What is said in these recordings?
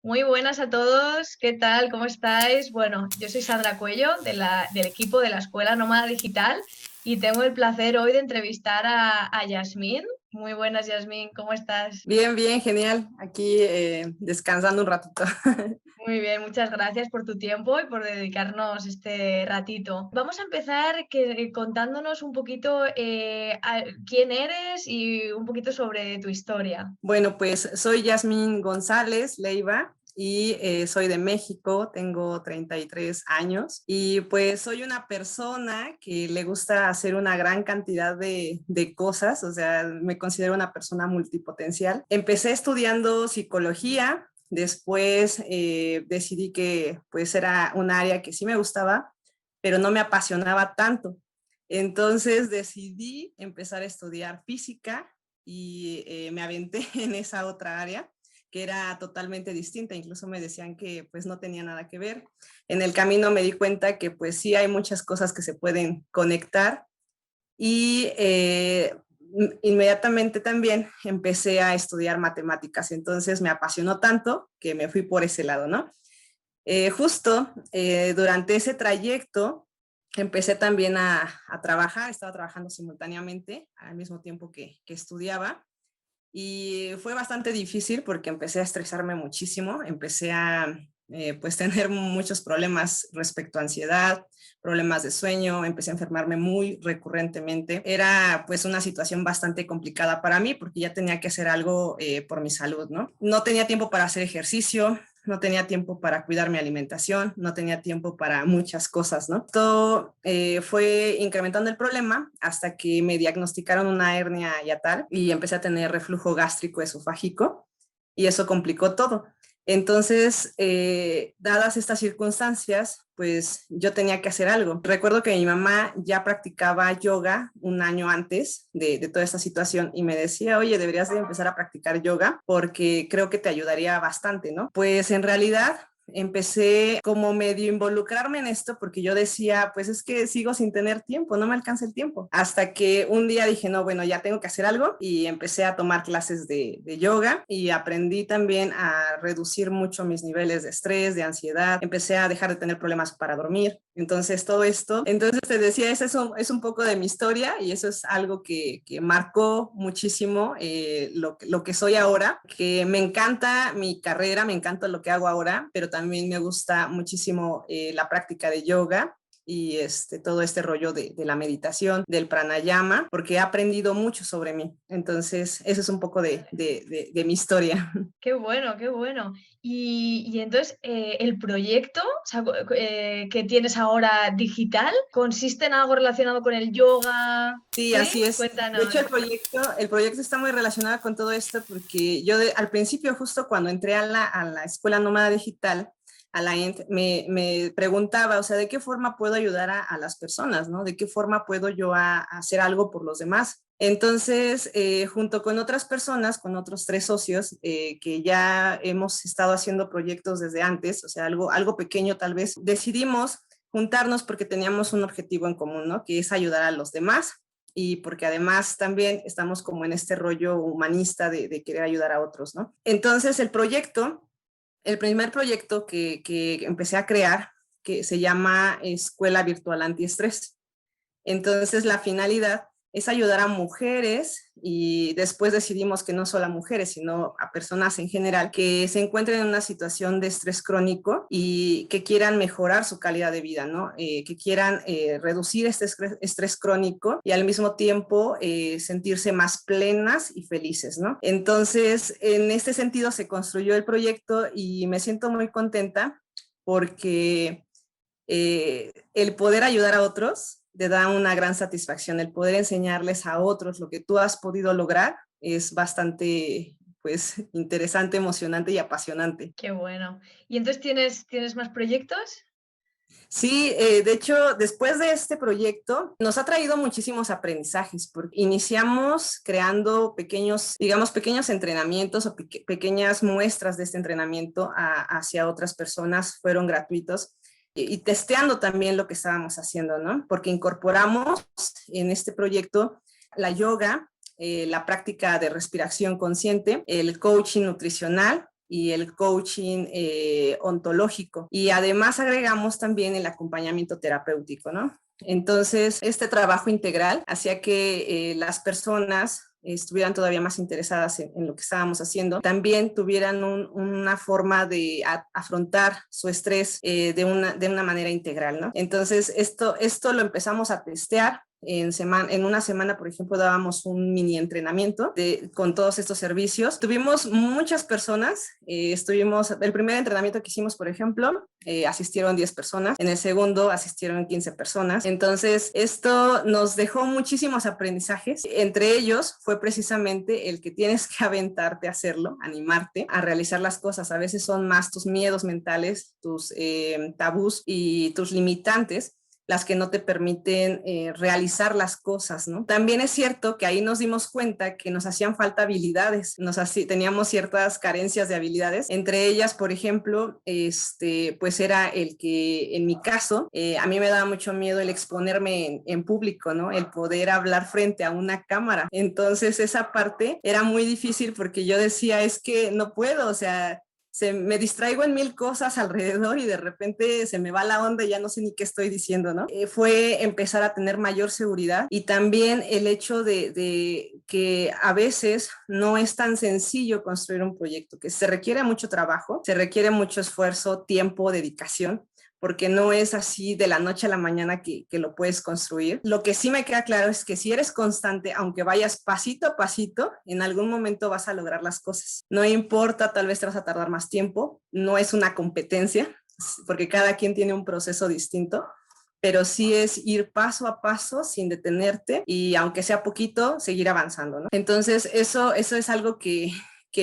Muy buenas a todos, ¿qué tal? ¿Cómo estáis? Bueno, yo soy Sandra Cuello del equipo de la Escuela Nómada Digital y tengo el placer hoy de entrevistar a Yasmín. Muy buenas, Yasmín, ¿cómo estás? Bien, bien, genial. Aquí descansando un ratito. Muy bien, muchas gracias por tu tiempo y por dedicarnos este ratito. Vamos a empezar contándonos un poquito quién eres y un poquito sobre tu historia. Bueno, pues soy Yasmín González Leiva y soy de México, tengo 33 años y pues soy una persona que le gusta hacer una gran cantidad de cosas, o sea, me considero una persona multipotencial. Empecé estudiando psicología, después decidí que pues era un área que sí me gustaba, pero no me apasionaba tanto. Entonces decidí empezar a estudiar física y me aventé en esa otra área que era totalmente distinta, incluso me decían que pues no tenía nada que ver. En el camino me di cuenta que pues sí hay muchas cosas que se pueden conectar y inmediatamente también empecé a estudiar matemáticas, entonces me apasionó tanto que me fui por ese lado, ¿no? Justo durante ese trayecto empecé también a trabajar, estaba trabajando simultáneamente al mismo tiempo que estudiaba y fue bastante difícil porque empecé a estresarme muchísimo, empecé a pues tener muchos problemas respecto a ansiedad, problemas de sueño, empecé a enfermarme muy recurrentemente. Era pues una situación bastante complicada para mí porque ya tenía que hacer algo por mi salud, ¿no? No tenía tiempo para hacer ejercicio, no tenía tiempo para cuidar mi alimentación, no tenía tiempo para muchas cosas, ¿no? Todo fue incrementando el problema hasta que me diagnosticaron una hernia hiatal y empecé a tener reflujo gástrico esofágico y eso complicó todo. Entonces, dadas estas circunstancias, pues yo tenía que hacer algo. Recuerdo que mi mamá ya practicaba yoga un año antes de toda esta situación y me decía, oye, deberías de empezar a practicar yoga porque creo que te ayudaría bastante, ¿no? Pues en realidad empecé como medio involucrarme en esto porque yo decía, pues es que sigo sin tener tiempo, no me alcanza el tiempo. Hasta que un día dije, no, bueno, ya tengo que hacer algo y empecé a tomar clases de yoga y aprendí también a reducir mucho mis niveles de estrés, de ansiedad. Empecé a dejar de tener problemas para dormir. Entonces, todo esto. Entonces, te decía, es un poco de mi historia y eso es algo que marcó muchísimo lo que soy ahora, que me encanta mi carrera, me encanta lo que hago ahora, pero también me gusta muchísimo la práctica de yoga y todo este rollo de la meditación, del pranayama, porque he aprendido mucho sobre mí. Entonces, eso es un poco de mi historia. Qué bueno, qué bueno. Y entonces, el proyecto, o sea, que tienes ahora digital, ¿consiste en algo relacionado con el yoga? Sí, ¿Sí? así es. De hecho, Cuéntanos. el proyecto está muy relacionado con todo esto porque yo al principio, justo cuando entré a la Escuela Nómada Digital, a la ENT, me preguntaba, o sea, ¿de qué forma puedo ayudar a las personas, ¿no? ¿De qué forma puedo yo hacer algo por los demás? Entonces, junto con otras personas, con otros tres socios que ya hemos estado haciendo proyectos desde antes, o sea, algo pequeño tal vez, decidimos juntarnos porque teníamos un objetivo en común, ¿no? Que es ayudar a los demás y porque además también estamos como en este rollo humanista de querer ayudar a otros, ¿no? Entonces el primer proyecto que empecé a crear, que se llama Escuela Virtual Antiestrés. Entonces, la finalidad es ayudar a mujeres y después decidimos que no solo a mujeres, sino a personas en general que se encuentren en una situación de estrés crónico y que quieran mejorar su calidad de vida, ¿no? Que quieran reducir este estrés crónico y al mismo tiempo sentirse más plenas y felices, ¿no? Entonces, en este sentido se construyó el proyecto y me siento muy contenta porque el poder ayudar a otros te da una gran satisfacción, el poder enseñarles a otros lo que tú has podido lograr es bastante, pues, interesante, emocionante y apasionante. Qué bueno. ¿Y entonces tienes más proyectos? Sí, de hecho, después de este proyecto nos ha traído muchísimos aprendizajes, porque iniciamos creando pequeños, digamos, pequeños entrenamientos o pequeñas muestras de este entrenamiento hacia otras personas, fueron gratuitos y testeando también lo que estábamos haciendo, ¿no? Porque incorporamos en este proyecto la yoga, la práctica de respiración consciente, el coaching nutricional y el coaching ontológico. Y además agregamos también el acompañamiento terapéutico, ¿no? Entonces, este trabajo integral hacía que las personas estuvieran todavía más interesadas en lo que estábamos haciendo, también tuvieran una forma de afrontar su estrés de una manera integral, ¿no? Entonces, esto lo empezamos a testear. En una semana, por ejemplo, dábamos un mini entrenamiento con todos estos servicios. Tuvimos muchas personas. El primer entrenamiento que hicimos, por ejemplo, asistieron 10 personas. En el segundo asistieron 15 personas. Entonces, esto nos dejó muchísimos aprendizajes. Entre ellos fue precisamente el que tienes que aventarte a hacerlo, animarte a realizar las cosas. A veces son más tus miedos mentales, tus tabús y tus limitantes las que no te permiten realizar las cosas, ¿no? También es cierto que ahí nos dimos cuenta que nos hacían falta habilidades, teníamos ciertas carencias de habilidades, entre ellas, por ejemplo, pues era el que, en mi caso, a mí me daba mucho miedo el exponerme en público, ¿no? El poder hablar frente a una cámara. Entonces, esa parte era muy difícil porque yo decía, es que no puedo, o sea, me distraigo en mil cosas alrededor y de repente se me va la onda y ya no sé ni qué estoy diciendo, ¿no? Fue empezar a tener mayor seguridad y también el hecho de que a veces no es tan sencillo construir un proyecto, que se requiere mucho trabajo, se requiere mucho esfuerzo, tiempo, dedicación, porque no es así de la noche a la mañana que lo puedes construir. Lo que sí me queda claro es que si eres constante, aunque vayas pasito a pasito, en algún momento vas a lograr las cosas. No importa, tal vez te vas a tardar más tiempo, no es una competencia, porque cada quien tiene un proceso distinto, pero sí es ir paso a paso sin detenerte y aunque sea poquito, seguir avanzando, ¿no? Entonces, eso es algo que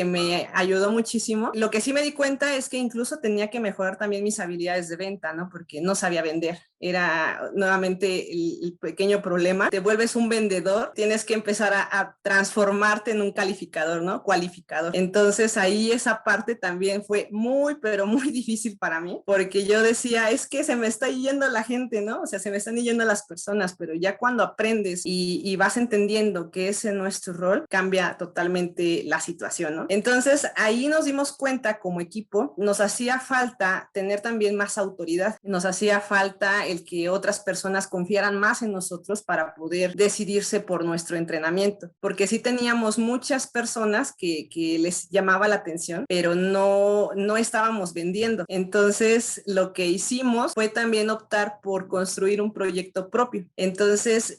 me ayudó muchísimo. Lo que sí me di cuenta es que incluso tenía que mejorar también mis habilidades de venta, ¿no? Porque no sabía vender. Era nuevamente el pequeño problema. Te vuelves un vendedor, tienes que empezar a transformarte en un calificador, ¿no? Cualificador. Entonces ahí esa parte también fue muy, pero muy difícil para mí, porque yo decía, es que se me está yendo la gente, ¿no? O sea, se me están yendo las personas, pero ya cuando aprendes y vas entendiendo que ese no es tu rol, cambia totalmente la situación, ¿no? Entonces ahí nos dimos cuenta como equipo, nos hacía falta tener también más autoridad, nos hacía falta el que otras personas confiaran más en nosotros para poder decidirse por nuestro entrenamiento, porque sí teníamos muchas personas que les llamaba la atención, pero no estábamos vendiendo. Entonces lo que hicimos fue también optar por construir un proyecto propio. Entonces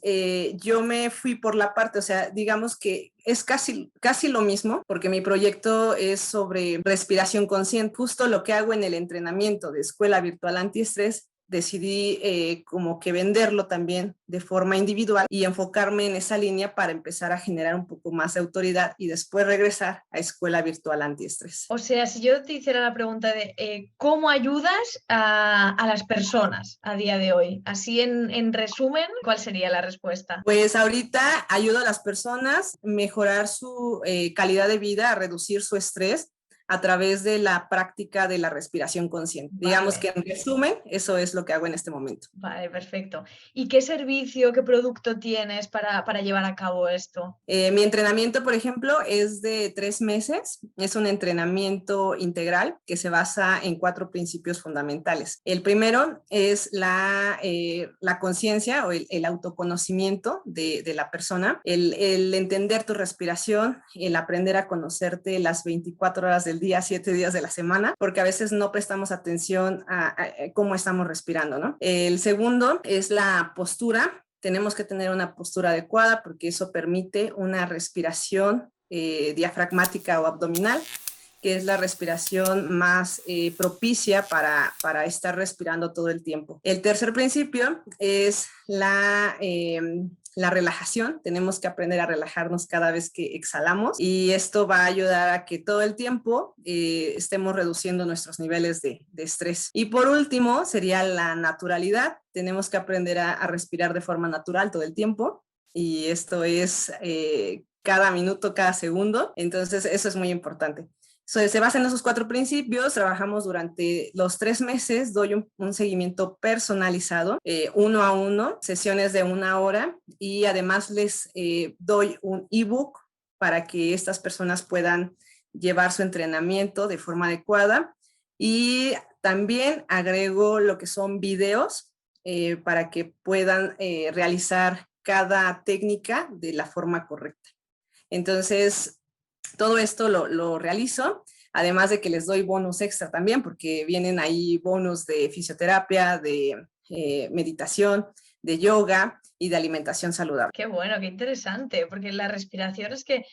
yo me fui por la parte, o sea, digamos que es casi lo mismo, porque mi proyecto es sobre respiración consciente. Justo lo que hago en el entrenamiento de Escuela Virtual Antiestrés, decidí como que venderlo también de forma individual y enfocarme en esa línea para empezar a generar un poco más de autoridad y después regresar a Escuela Virtual Antiestrés. O sea, si yo te hiciera la pregunta de ¿cómo ayudas a las personas a día de hoy? Así en resumen, ¿cuál sería la respuesta? Pues ahorita ayudo a las personas a mejorar su calidad de vida, a reducir su estrés a través de la práctica de la respiración consciente. Vale. Digamos que en resumen, eso es lo que hago en este momento. Vale, perfecto. ¿Y qué servicio, qué producto tienes para llevar a cabo esto? Mi entrenamiento, por ejemplo, es de 3 meses. Es un entrenamiento integral que se basa en 4 principios fundamentales. El primero es la conciencia o el autoconocimiento de la persona, el entender tu respiración, el aprender a conocerte las 24 horas del día, 7 días de la semana, porque a veces no prestamos atención a cómo estamos respirando, ¿no? El segundo es la postura. Tenemos que tener una postura adecuada porque eso permite una respiración diafragmática o abdominal, que es la respiración más propicia para estar respirando todo el tiempo. El tercer principio es la relajación. Tenemos que aprender a relajarnos cada vez que exhalamos y esto va a ayudar a que todo el tiempo estemos reduciendo nuestros niveles de estrés. Y por último sería la naturalidad. Tenemos que aprender a respirar de forma natural todo el tiempo y esto es cada minuto, cada segundo. Entonces eso es muy importante. Se basa en esos 4 principios, trabajamos durante los 3 meses, doy un seguimiento personalizado, 1 a 1, sesiones de 1 hora y además les doy un ebook para que estas personas puedan llevar su entrenamiento de forma adecuada. Y también agrego lo que son videos para que puedan realizar cada técnica de la forma correcta. Entonces, todo esto lo realizo, además de que les doy bonus extra también, porque vienen ahí bonus de fisioterapia, de meditación, de yoga y de alimentación saludable. Qué bueno, qué interesante, porque la respiración es que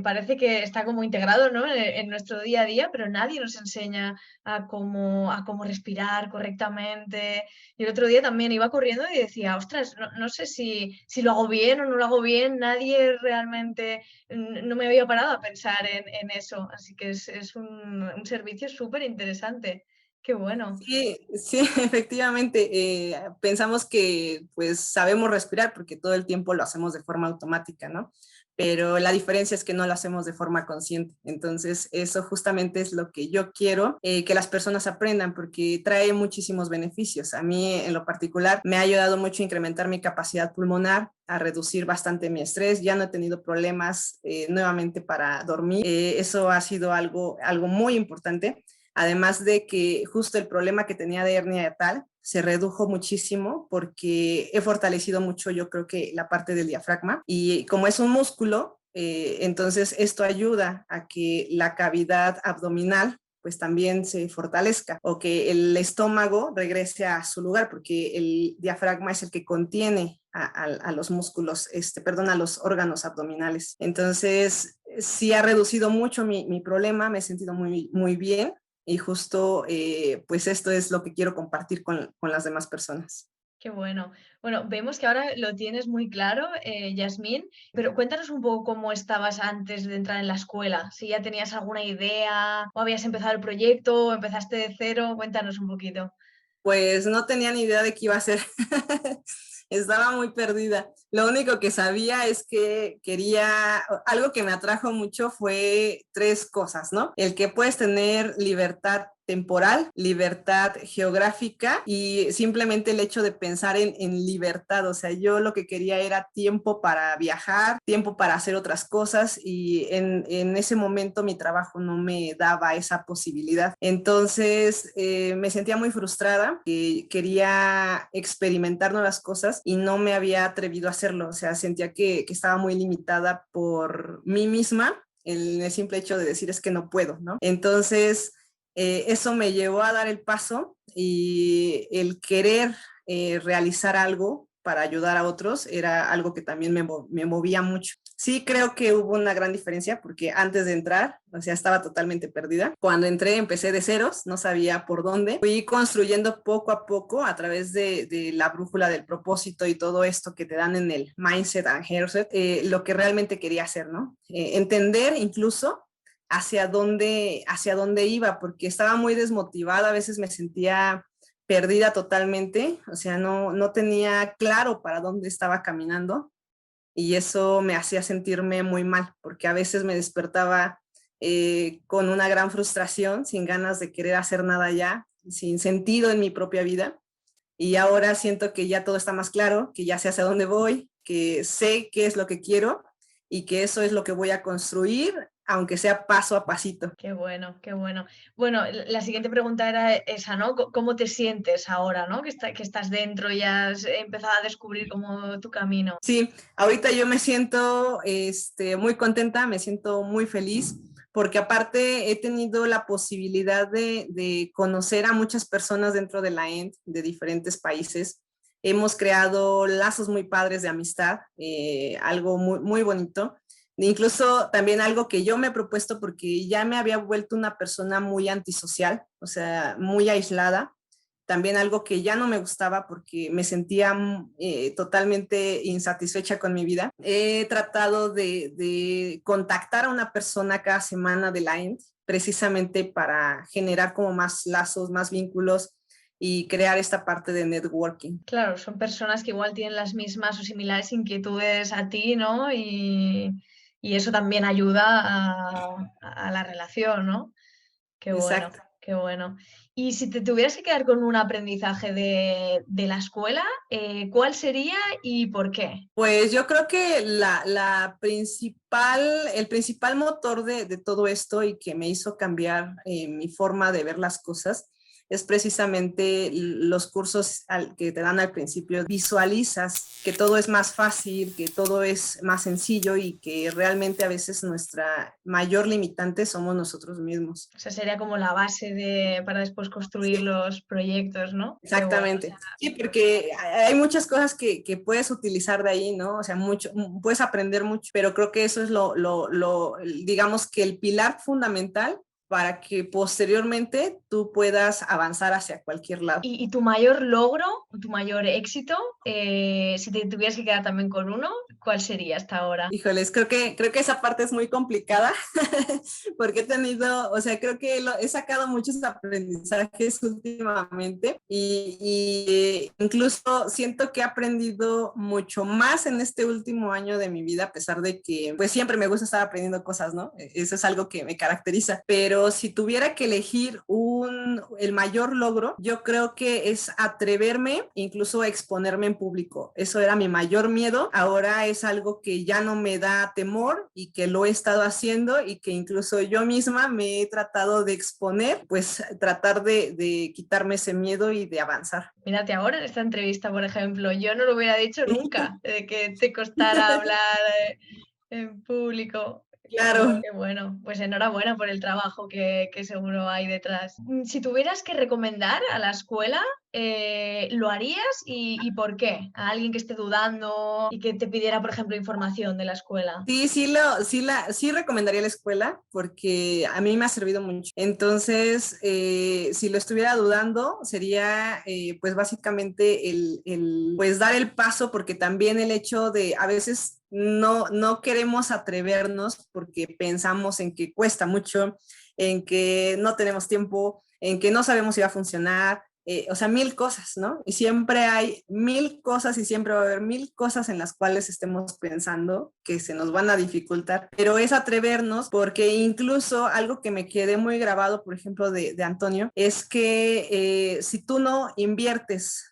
parece que está como integrado, ¿no? En nuestro día a día, pero nadie nos enseña a cómo respirar correctamente. Y el otro día también iba corriendo y decía, ostras, no sé si lo hago bien o no lo hago bien, nadie realmente, no me había parado a pensar en eso, así que es un servicio súper interesante. Qué bueno. Sí, sí, efectivamente. Pensamos que pues sabemos respirar porque todo el tiempo lo hacemos de forma automática, ¿no? Pero la diferencia es que no lo hacemos de forma consciente. Entonces, eso justamente es lo que yo quiero que las personas aprendan porque trae muchísimos beneficios. A mí, en lo particular, me ha ayudado mucho a incrementar mi capacidad pulmonar, a reducir bastante mi estrés. Ya no he tenido problemas nuevamente para dormir. Eso ha sido algo muy importante. Además de que justo el problema que tenía de hernia yatal se redujo muchísimo porque he fortalecido mucho, yo creo que la parte del diafragma y como es un músculo, entonces esto ayuda a que la cavidad abdominal pues también se fortalezca o que el estómago regrese a su lugar porque el diafragma es el que contiene a los músculos, perdón, a los órganos abdominales. Entonces, sí ha reducido mucho mi problema, me he sentido muy bien y justo pues esto es lo que quiero compartir con las demás personas. Qué bueno. Bueno, vemos que ahora lo tienes muy claro, Yasmín, pero cuéntanos un poco cómo estabas antes de entrar en la escuela. Si ya tenías alguna idea o habías empezado el proyecto o empezaste de cero, cuéntanos un poquito. Pues no tenía ni idea de qué iba a hacer. Estaba muy perdida. Lo único que sabía es que quería, algo que me atrajo mucho fue tres cosas, ¿no? El que puedes tener libertad temporal, libertad geográfica y simplemente el hecho de pensar en libertad. O sea, yo lo que quería era tiempo para viajar, tiempo para hacer otras cosas y en ese momento mi trabajo no me daba esa posibilidad. Entonces me sentía muy frustrada, quería experimentar nuevas cosas y no me había atrevido a hacerlo. O sea, sentía que estaba muy limitada por mí misma en el simple hecho de decir es que no puedo, ¿no? Entonces, eso me llevó a dar el paso y el querer realizar algo para ayudar a otros era algo que también me movía mucho. Sí creo que hubo una gran diferencia porque antes de entrar, o sea, estaba totalmente perdida. Cuando entré empecé de ceros, no sabía por dónde. Fui construyendo poco a poco a través de la brújula del propósito y todo esto que te dan en el Mindset and Hairset, lo que realmente quería hacer, ¿no? Entender incluso hacia dónde iba, porque estaba muy desmotivada, a veces me sentía perdida totalmente, o sea, no tenía claro para dónde estaba caminando y eso me hacía sentirme muy mal, porque a veces me despertaba con una gran frustración, sin ganas de querer hacer nada ya, sin sentido en mi propia vida. Y ahora siento que ya todo está más claro, que ya sé hacia dónde voy, que sé qué es lo que quiero y que eso es lo que voy a construir, aunque sea paso a pasito. Qué bueno, qué bueno. Bueno, la siguiente pregunta era esa, ¿no? ¿Cómo te sientes ahora, ¿no? Que estás dentro y has empezado a descubrir como tu camino. Sí, ahorita yo me siento muy contenta, me siento muy feliz, porque aparte he tenido la posibilidad de conocer a muchas personas dentro de la ENT de diferentes países. Hemos creado lazos muy padres de amistad, algo muy bonito. Incluso también algo que yo me he propuesto porque ya me había vuelto una persona muy antisocial, o sea, muy aislada también algo que ya no me gustaba porque me sentía totalmente insatisfecha con mi vida. He tratado de contactar a una persona cada semana de la ENT precisamente para generar como más lazos, más vínculos y crear esta parte de networking. Claro, son personas que igual tienen las mismas o similares inquietudes a ti, ¿no? Y eso también ayuda a la relación, ¿no? Qué bueno. Exacto. qué bueno. Y si te tuvieras que quedar con un aprendizaje de la escuela, ¿cuál sería y por qué? Pues yo creo que el principal motor de todo esto y que me hizo cambiar mi forma de ver las cosas es precisamente los cursos que te dan al principio. Visualizas que todo es más fácil, que todo es más sencillo y que realmente a veces nuestra mayor limitante somos nosotros mismos. O sea, sería como la base para después construir Sí. los proyectos, ¿no? Qué bueno. Exactamente. Sí, porque hay muchas cosas que puedes utilizar de ahí, ¿no? O sea, puedes aprender mucho, pero creo que eso es digamos que el pilar fundamental para que posteriormente tú puedas avanzar hacia cualquier lado. Y tu mayor logro, tu mayor éxito, si te tuvieras que quedar también con uno, ¿cuál sería hasta ahora? Híjoles, creo que esa parte es muy complicada porque o sea, creo que he sacado muchos aprendizajes últimamente y incluso siento que he aprendido mucho más en este último año de mi vida, a pesar de que pues siempre me gusta estar aprendiendo cosas, ¿no? Eso es algo que me caracteriza, pero si tuviera que elegir el mayor logro, yo creo que es atreverme incluso a exponerme en público. Eso era mi mayor miedo, ahora es algo que ya no me da temor y que lo he estado haciendo y que incluso yo misma me he tratado de exponer, pues tratar de quitarme ese miedo y de avanzar. Mírate ahora en esta entrevista, por ejemplo, yo no lo hubiera dicho nunca, de que te costara hablar en público. Claro. Qué bueno, pues enhorabuena por el trabajo que seguro hay detrás. Si tuvieras que recomendar a la escuela, ¿lo harías y por qué? A alguien que esté dudando y que te pidiera, por ejemplo, información de la escuela. Sí, sí recomendaría la escuela porque a mí me ha servido mucho. Entonces, si lo estuviera dudando, sería pues básicamente pues dar el paso, porque también el hecho de a veces no queremos atrevernos porque pensamos en que cuesta mucho, en que no tenemos tiempo, en que no sabemos si va a funcionar, o sea, mil cosas, ¿no? Y siempre hay mil cosas y siempre va a haber mil cosas en las cuales estemos pensando que se nos van a dificultar, pero es atrevernos porque incluso algo que me quedé muy grabado, por ejemplo, de Antonio, es que si tú no inviertes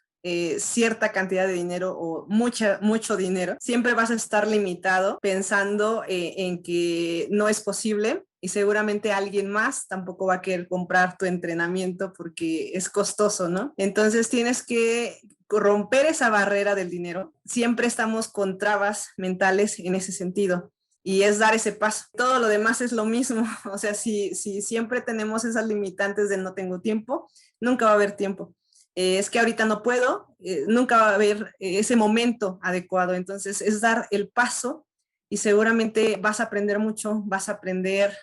cierta cantidad de dinero o mucho dinero, siempre vas a estar limitado pensando en que no es posible y seguramente alguien más tampoco va a querer comprar tu entrenamiento porque es costoso, ¿no? Entonces tienes que romper esa barrera del dinero. Siempre estamos con trabas mentales en ese sentido y es dar ese paso. Todo lo demás es lo mismo. O sea, si siempre tenemos esas limitantes de no tengo tiempo, nunca va a haber tiempo. Es que ahorita no puedo, nunca va a haber ese momento adecuado. Entonces es dar el paso y seguramente vas a aprender mucho, vas a aprender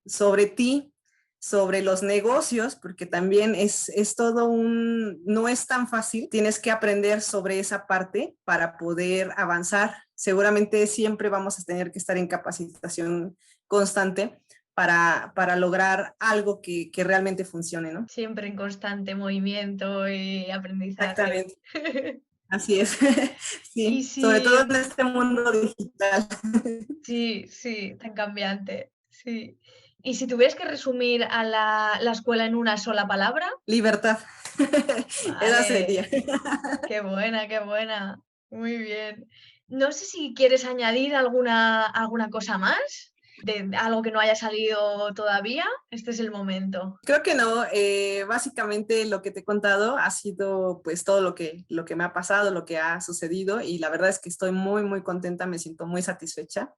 sobre ti, sobre los negocios, porque también es todo no es tan fácil, tienes que aprender sobre esa parte para poder avanzar. Seguramente siempre vamos a tener que estar en capacitación constante para lograr algo que realmente funcione, ¿no? Siempre en constante movimiento y aprendizaje. Exactamente, así es. Y Sí, sobre si, todo en este mundo digital. sí, sí, tan cambiante, sí. Y si tuvieras que resumir a la escuela en una sola palabra, Libertad. Esa vale, sería. qué buena, qué buena. Muy bien. No sé si quieres añadir alguna cosa más, de algo que no haya salido todavía. Este es el momento. Creo que no, básicamente lo que te he contado ha sido pues todo lo que me ha pasado, lo que ha sucedido y la verdad es que estoy muy, muy contenta, me siento muy satisfecha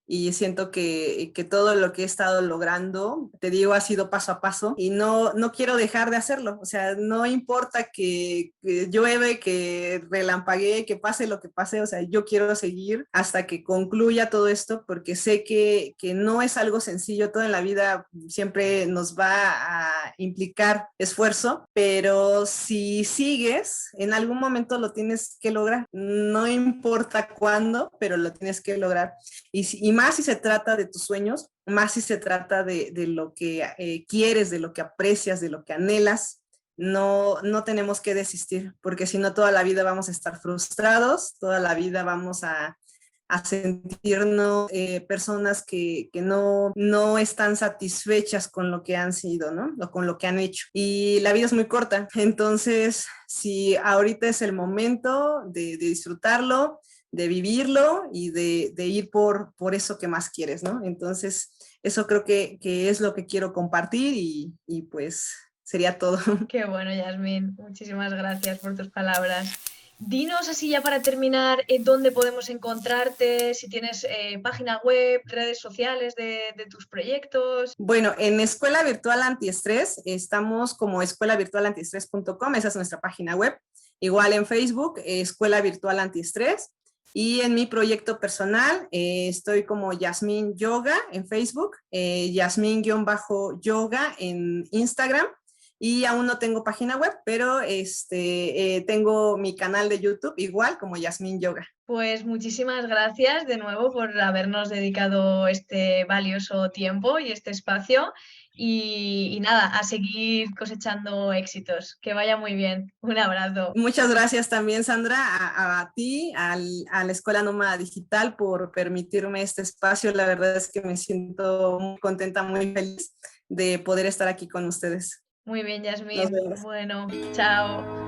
y siento que todo lo que he estado logrando, te digo, ha sido paso a paso y no quiero dejar de hacerlo. O sea, no importa que llueve, que relampaguee, que pase lo que pase, o sea, yo quiero seguir hasta que concluya todo esto porque sé que no es algo sencillo. Todo en la vida siempre nos va a implicar esfuerzo, pero si sigues, en algún momento lo tienes que lograr. No importa cuándo, pero lo tienes que lograr. Y más si se trata de tus sueños, más si se trata de lo que quieres, de lo que aprecias, de lo que anhelas, no tenemos que desistir, porque si no toda la vida vamos a estar frustrados, toda la vida vamos a sentirnos personas que no están satisfechas con lo que han sido, ¿no? O con lo que han hecho. Y la vida es muy corta, entonces si ahorita es el momento de disfrutarlo, de vivirlo y de ir por eso que más quieres, ¿no? Entonces, eso creo que es lo que quiero compartir y pues sería todo. Qué bueno, Yasmín. Muchísimas gracias por tus palabras. Dinos así ya para terminar, dónde podemos encontrarte, si tienes página web, redes sociales de tus proyectos. Bueno, en Escuela Virtual Antiestrés estamos como escuelavirtualantiestrés.com, esa es nuestra página web. Igual en Facebook, Escuela Virtual Antiestrés. Y en mi proyecto personal estoy como Yasmín Yoga en Facebook, Yasmín-yoga en Instagram. Y aún no tengo página web, pero tengo mi canal de YouTube igual como Yasmín Yoga. Pues muchísimas gracias de nuevo por habernos dedicado este valioso tiempo y este espacio. Y nada, a seguir cosechando éxitos. Que vaya muy bien. Un abrazo. Muchas gracias también, Sandra, a ti, a la Escuela Nómada Digital por permitirme este espacio. La verdad es que me siento muy contenta, muy feliz de poder estar aquí con ustedes. Muy bien, Nos Yasmín. vemos. Bueno, chao.